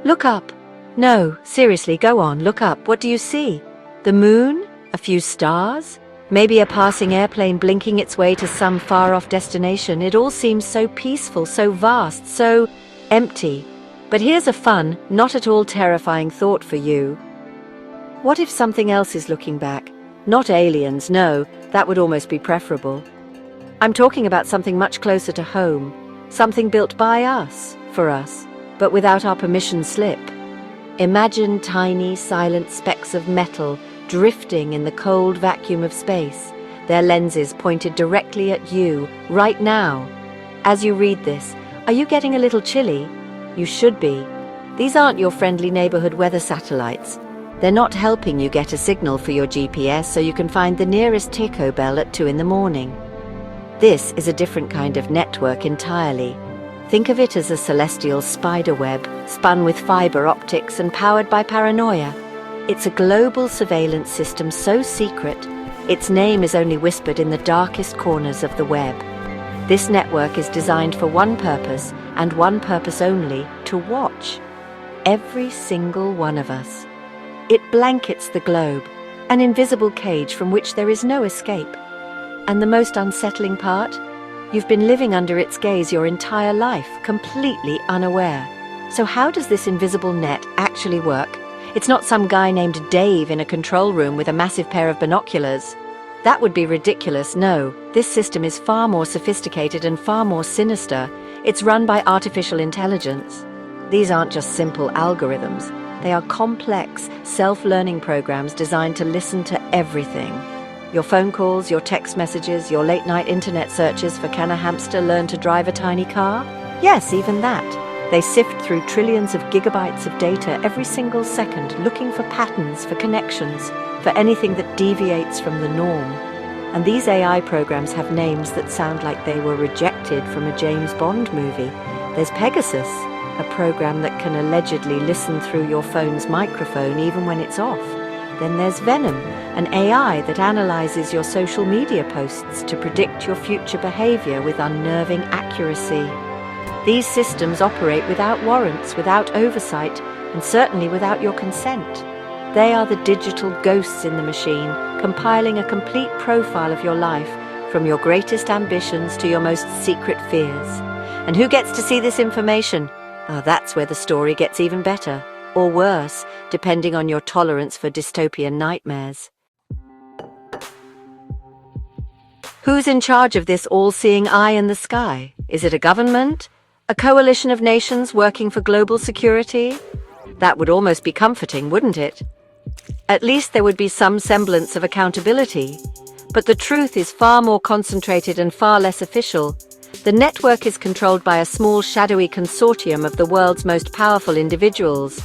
Look up. No, seriously, go on, look up. What do you see? The moon? A few stars? Maybe a passing airplane blinking its way to some far-off destination. It all seems so peaceful, so vast, so empty. But here's a fun, not at all terrifying thought for you. What if something else is looking back? Not aliens, no, that would almost be preferable. I'm talking about something much closer to home, something built by us, for us, but without our permission slip. Imagine tiny, silent specks of metal drifting in the cold vacuum of space, their lenses pointed directly at you, right now. As you read this, are you getting a little chilly? You should be. These aren't your friendly neighborhood weather satellites. They're not helping you get a signal for your GPS so you can find the nearest Taco Bell at 2 in the morning. This is a different kind of network entirely. Think of it as a celestial spider web, spun with fiber optics and powered by paranoia. It's a global surveillance system so secret, its name is only whispered in the darkest corners of the web. This network is designed for one purpose, and one purpose only, to watch. Every single one of us. It blankets the globe, an invisible cage from which there is no escape. And the most unsettling part? You've been living under its gaze your entire life, completely unaware. So how does this invisible net actually work? It's not some guy named Dave in a control room with a massive pair of binoculars. That would be ridiculous, no. This system is far more sophisticated and far more sinister. It's run by artificial intelligence. These aren't just simple algorithms. They are complex, self-learning programs designed to listen to everything. Your phone calls, your text messages, your late-night internet searches for can a hamster learn to drive a tiny car? Yes, even that. They sift through trillions of gigabytes of data every single second, looking for patterns, for connections, for anything that deviates from the norm. And these AI programs have names that sound like they were rejected from a James Bond movie. There's Pegasus, a program that can allegedly listen through your phone's microphone even when it's off. Then there's Venom, an AI that analyzes your social media posts to predict your future behavior with unnerving accuracy. These systems operate without warrants, without oversight, and certainly without your consent. They are the digital ghosts in the machine, compiling a complete profile of your life, from your greatest ambitions to your most secret fears. And who gets to see this information? That's where the story gets even better, or worse, depending on your tolerance for dystopian nightmares. Who's in charge of this all-seeing eye in the sky? Is it a government? A coalition of nations working for global security? That would almost be comforting, wouldn't it? At least there would be some semblance of accountability. But the truth is far more concentrated and far less official. The network is controlled by a small, shadowy consortium of the world's most powerful individuals.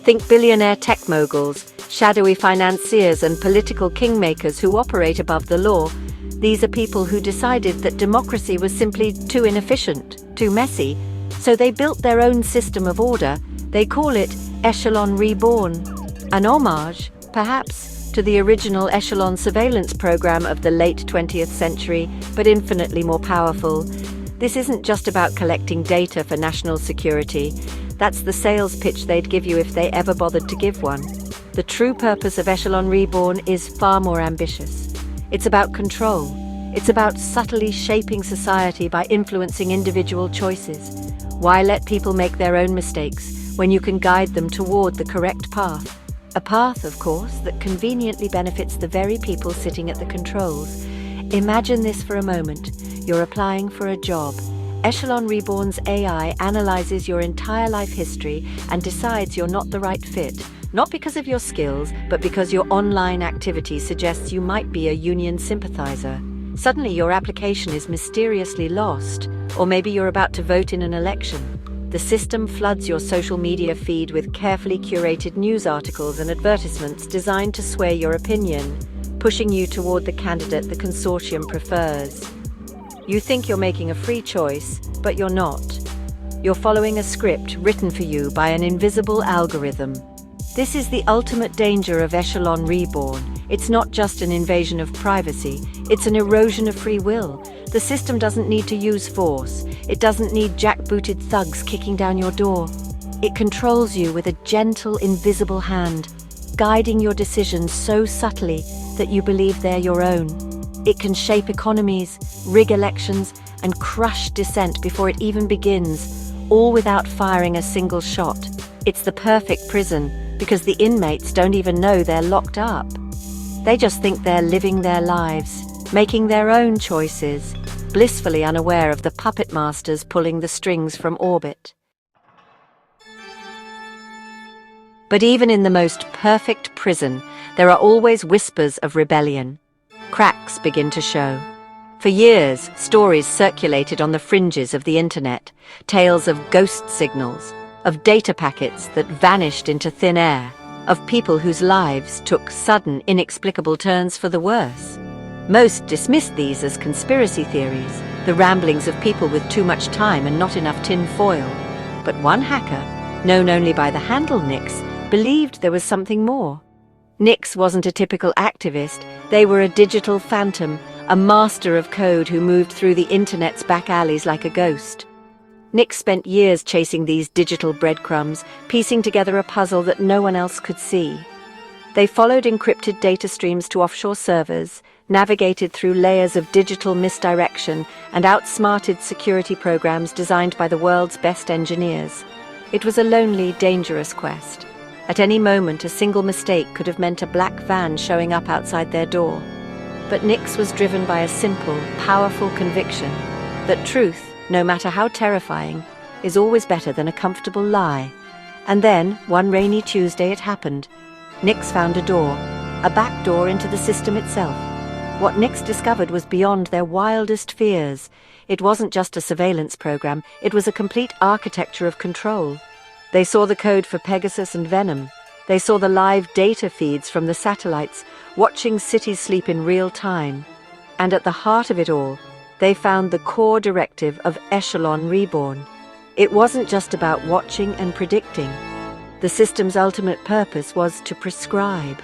Think billionaire tech moguls, shadowy financiers and political kingmakers who operate above the law. These are people who decided that democracy was simply too inefficient, too messy, so they built their own system of order. They call it Echelon Reborn, an homage, perhaps, to the original Echelon surveillance program of the late 20th century, but infinitely more powerful. This isn't just about collecting data for national security. That's the sales pitch they'd give you if they ever bothered to give one. The true purpose of Echelon Reborn is far more ambitious. It's about control. It's about subtly shaping society by influencing individual choices. Why let people make their own mistakes when you can guide them toward the correct path? A path, of course, that conveniently benefits the very people sitting at the controls. Imagine this for a moment. You're applying for a job. Echelon Reborn's AI analyzes your entire life history and decides you're not the right fit. Not because of your skills, but because your online activity suggests you might be a union sympathizer. Suddenly your application is mysteriously lost, or maybe you're about to vote in an election. The system floods your social media feed with carefully curated news articles and advertisements designed to sway your opinion, pushing you toward the candidate the consortium prefers. You think you're making a free choice, but you're not. You're following a script written for you by an invisible algorithm. This is the ultimate danger of Echelon Reborn. It's not just an invasion of privacy, it's an erosion of free will. The system doesn't need to use force. It doesn't need jackbooted thugs kicking down your door. It controls you with a gentle, invisible hand, guiding your decisions so subtly that you believe they're your own. It can shape economies, rig elections, and crush dissent before it even begins, all without firing a single shot. It's the perfect prison because the inmates don't even know they're locked up. They just think they're living their lives, making their own choices, blissfully unaware of the puppet masters pulling the strings from orbit. But even in the most perfect prison, there are always whispers of rebellion. Cracks begin to show. For years, stories circulated on the fringes of the internet, tales of ghost signals, of data packets that vanished into thin air, of people whose lives took sudden, inexplicable turns for the worse. Most dismissed these as conspiracy theories, the ramblings of people with too much time and not enough tin foil. But one hacker, known only by the handle Nix, believed there was something more. Nix wasn't a typical activist. They were a digital phantom, a master of code who moved through the internet's back alleys like a ghost. Nix spent years chasing these digital breadcrumbs, piecing together a puzzle that no one else could see. They followed encrypted data streams to offshore servers, navigated through layers of digital misdirection, and outsmarted security programs designed by the world's best engineers. It was a lonely, dangerous quest. At any moment, a single mistake could have meant a black van showing up outside their door. But Nix was driven by a simple, powerful conviction that truth, no matter how terrifying, is always better than a comfortable lie. And then, one rainy Tuesday, it happened. Nix found a door, a back door into the system itself. What Nix discovered was beyond their wildest fears. It wasn't just a surveillance program, it was a complete architecture of control. They saw the code for Pegasus and Venom. They saw the live data feeds from the satellites, watching cities sleep in real time. And at the heart of it all, they found the core directive of Echelon Reborn. It wasn't just about watching and predicting. The system's ultimate purpose was to prescribe.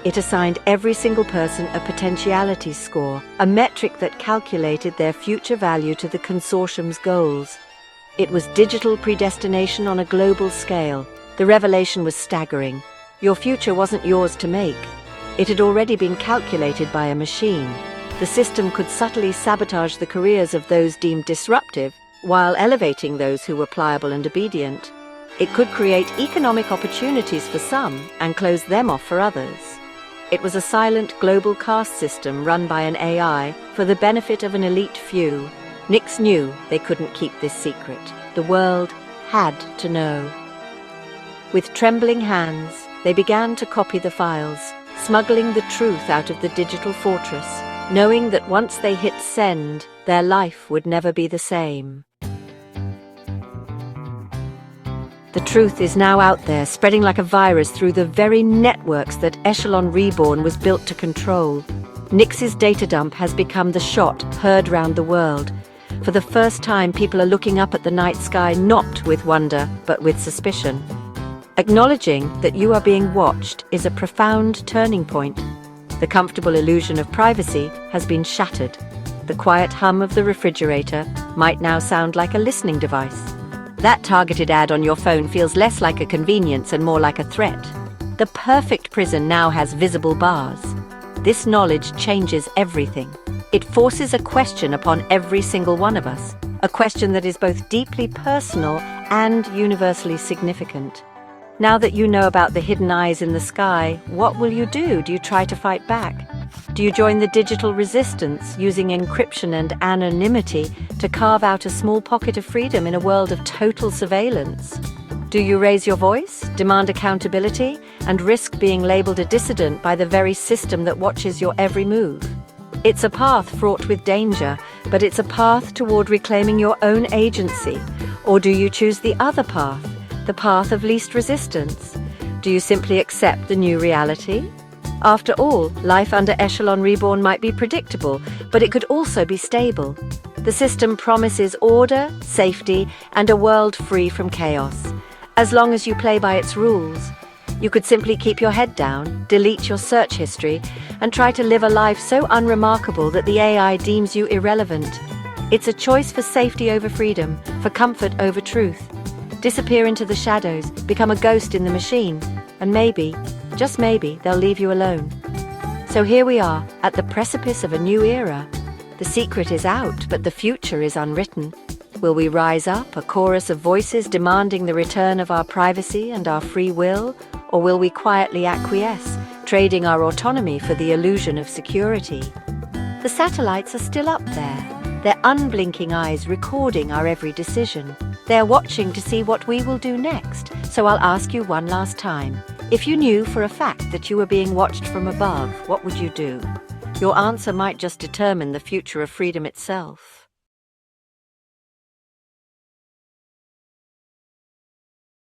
It assigned every single person a potentiality score, a metric that calculated their future value to the consortium's goals. It was digital predestination on a global scale. The revelation was staggering. Your future wasn't yours to make. It had already been calculated by a machine. The system could subtly sabotage the careers of those deemed disruptive, while elevating those who were pliable and obedient. It could create economic opportunities for some and close them off for others. It was a silent global caste system run by an AI for the benefit of an elite few. Nix knew they couldn't keep this secret. The world had to know. With trembling hands, they began to copy the files, smuggling the truth out of the digital fortress, knowing that once they hit send, their life would never be the same. The truth is now out there, spreading like a virus through the very networks that Echelon Reborn was built to control. Nix's data dump has become the shot heard round the world. For the first time, people are looking up at the night sky not with wonder, but with suspicion. Acknowledging that you are being watched is a profound turning point. The comfortable illusion of privacy has been shattered. The quiet hum of the refrigerator might now sound like a listening device. That targeted ad on your phone feels less like a convenience and more like a threat. The perfect prison now has visible bars. This knowledge changes everything. It forces a question upon every single one of us, a question that is both deeply personal and universally significant. Now that you know about the hidden eyes in the sky, what will you do? Do you try to fight back? Do you join the digital resistance, using encryption and anonymity to carve out a small pocket of freedom in a world of total surveillance? Do you raise your voice, demand accountability, and risk being labeled a dissident by the very system that watches your every move? It's a path fraught with danger, but it's a path toward reclaiming your own agency. Or do you choose the other path, the path of least resistance? Do you simply accept the new reality? After all, life under Echelon Reborn might be predictable, but it could also be stable. The system promises order, safety, and a world free from chaos. As long as you play by its rules, you could simply keep your head down, delete your search history, and try to live a life so unremarkable that the AI deems you irrelevant. It's a choice for safety over freedom, for comfort over truth. disappear into the shadows, become a ghost in the machine, and maybe, just maybe, they'll leave you alone. So here we are, at the precipice of a new era. The secret is out, but the future is unwritten. Will we rise up, a chorus of voices demanding the return of our privacy and our free will, or will we quietly acquiesce, trading our autonomy for the illusion of security? The satellites are still up there, their unblinking eyes recording our every decision. They're watching to see what we will do next, so I'll ask you one last time. If you knew for a fact that you were being watched from above, what would you do? Your answer might just determine the future of freedom itself.